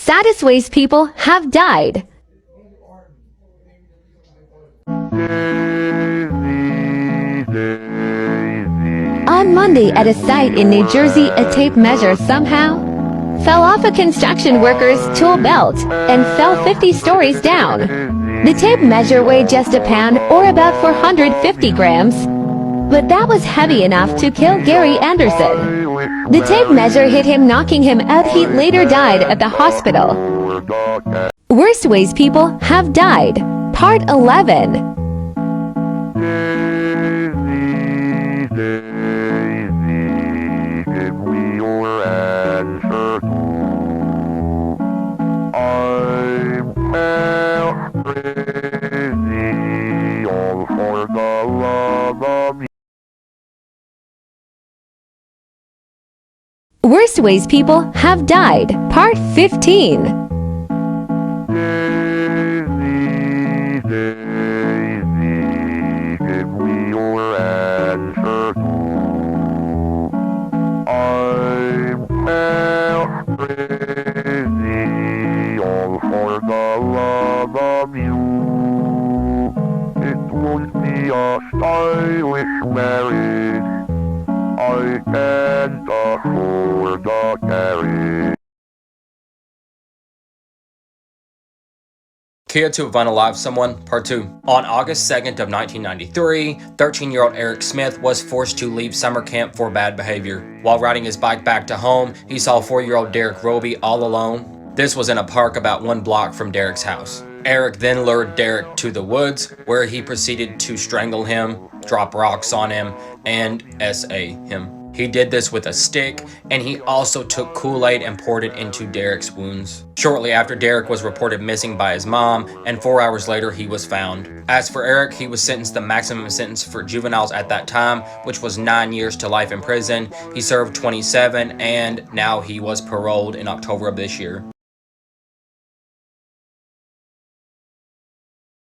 saddest ways people have died. On Monday at a site in New Jersey, a tape measure somehow fell off a construction worker's tool belt and fell 50 stories down. The tape measure weighed just a pound or about 450 grams, but that was heavy enough to kill Gary Anderson. The tape measure hit him, knocking him out. He later died at the hospital. Worst ways people have died. Part 11. Worst ways people have died. Part 15. Stylish marriage, I can't afford the carriage. Kids who have unalived someone, Part 2. On August 2nd of 1993, 13-year-old Eric Smith was forced to leave summer camp for bad behavior. While riding his bike back to home, he saw 4-year-old Derek Roby all alone. This was in a park about 1 block from Derek's house. Eric then lured Derek to the woods, where he proceeded to strangle him, drop rocks on him, and SA him. He did this with a stick, and he also took Kool-Aid and poured it into Derek's wounds. Shortly after, Derek was reported missing by his mom, and 4 hours later he was found. As for Eric, he was sentenced the maximum sentence for juveniles at that time, which was 9 years to life in prison. He served 27, and now he was paroled in October of this year.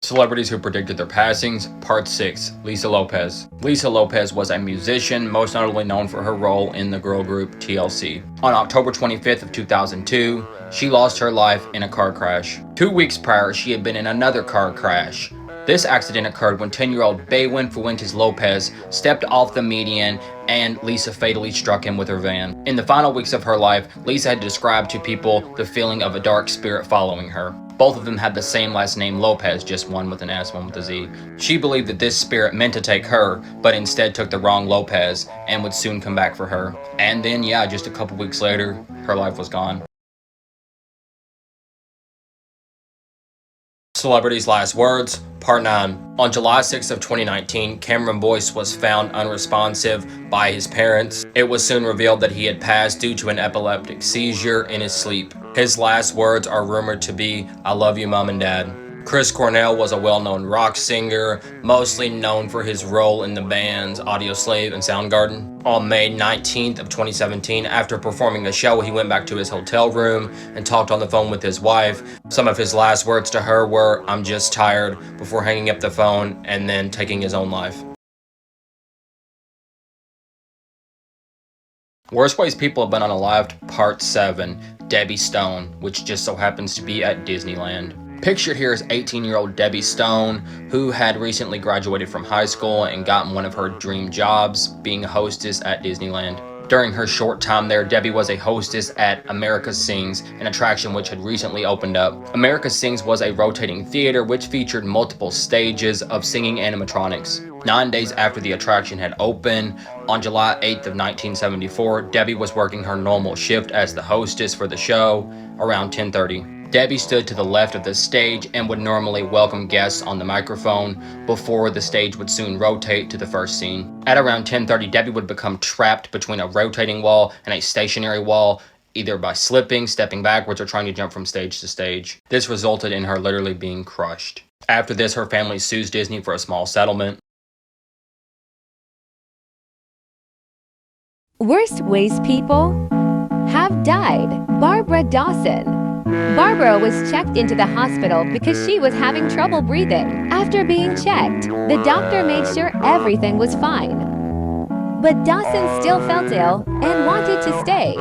Celebrities who predicted their passings, Part 6. Lisa Lopez. Lisa Lopez was a musician, most notably known for her role in the girl group TLC. On October 25th of 2002, she lost her life in a car crash. 2 weeks prior, she had been in another car crash. This accident occurred when 10-year-old Baywin Fuentes Lopez stepped off the median and Lisa fatally struck him with her van. In the final weeks of her life, Lisa had described to people the feeling of a dark spirit following her. Both of them had the same last name, Lopez, just one with an S, one with a Z. She believed that this spirit meant to take her, but instead took the wrong Lopez and would soon come back for her. And then, yeah, just a couple weeks later, her life was gone. Celebrities' last words, Part 9. On July 6th of 2019, Cameron Boyce was found unresponsive by his parents. It was soon revealed that he had passed due to an epileptic seizure in his sleep. His last words are rumored to be, "I love you, Mom and Dad." Chris Cornell was a well-known rock singer, mostly known for his role in the bands Audioslave and Soundgarden. On May 19th of 2017, after performing the show, he went back to his hotel room and talked on the phone with his wife. Some of his last words to her were, "I'm just tired," before hanging up the phone and then taking his own life. Worst ways people have been unalived, Part 7. Debbie Stone, which just so happens to be at Disneyland. Pictured here is 18-year-old Debbie Stone, who had recently graduated from high school and gotten one of her dream jobs, being a hostess at Disneyland. During her short time there, Debbie was a hostess at America Sings, an attraction which had recently opened up. America Sings was a rotating theater which featured multiple stages of singing animatronics. 9 days after the attraction had opened, on July 8th of 1974, Debbie was working her normal shift as the hostess for the show around 10:30. Debbie stood to the left of the stage and would normally welcome guests on the microphone before the stage would soon rotate to the first scene. At around 10:30, Debbie would become trapped between a rotating wall and a stationary wall, either by slipping, stepping backwards, or trying to jump from stage to stage. This resulted in her literally being crushed. After this, her family sues Disney for a small settlement. Worst ways people have died. Barbara Dawson. Barbara was checked into the hospital because she was having trouble breathing. After being checked, the doctor made sure everything was fine. But Dawson still felt ill and wanted to stay.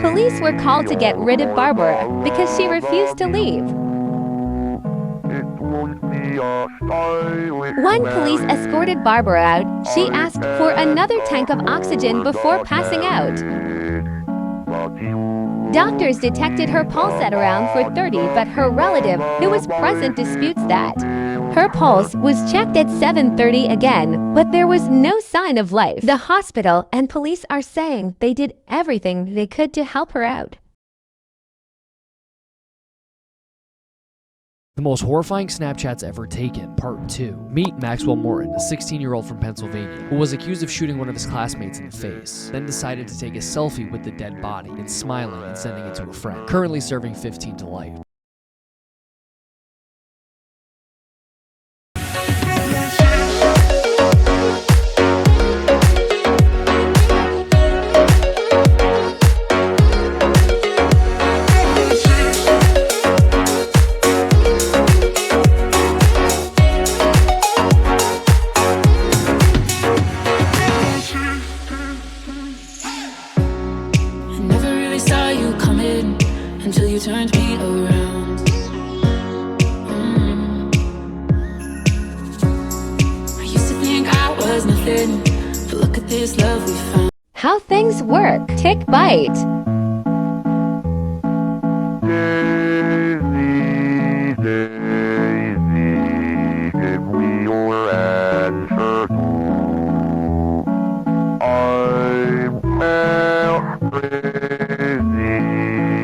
Police were called to get rid of Barbara because she refused to leave. It won't be a stylish When police marriage. escorted Barbara out, she asked for another tank of oxygen before passing out. But you Doctors detected her pulse at around 4:30, but her relative, who was present, disputes that. Her pulse was checked at 7:30 again, but there was no sign of life. The hospital and police are saying they did everything they could to help her out. The most horrifying Snapchats ever taken, Part 2. Meet Maxwell Morton, a 16-year-old from Pennsylvania, who was accused of shooting one of his classmates in the face, then decided to take a selfie with the dead body and smiling and sending it to a friend, currently serving 15 to life. I never really saw you coming until you turned me around. I used to think I was nothing, but look at this love we found. How things work. Tick bite. Daisy, Daisy, give me your answer too. I'm well crazy,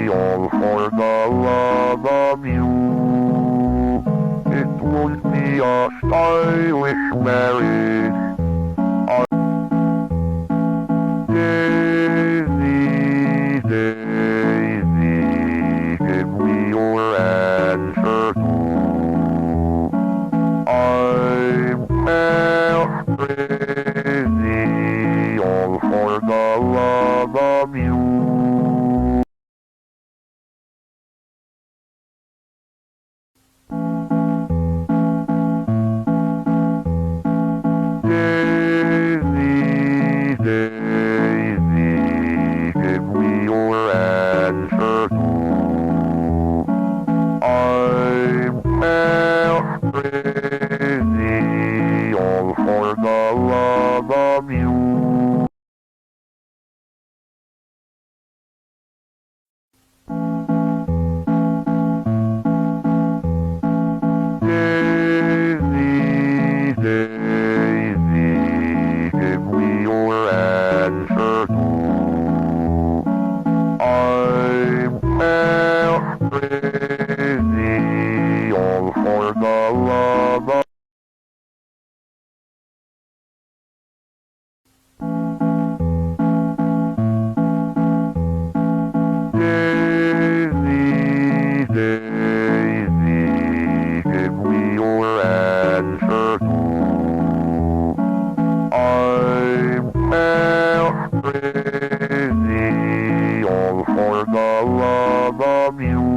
all for the love of you. It won't be a stylish marriage. Daisy, Daisy, give me your answer too. I'm well crazy, all for the love of you. Daisy, Daisy, give me your answer too. I'm well crazy, all for the love of you. Daisy, Daisy, give me your answer too. I'm well crazy, all for the love of Daisy, Daisy, give me your answer too. I'm well crazy, all for the love of you.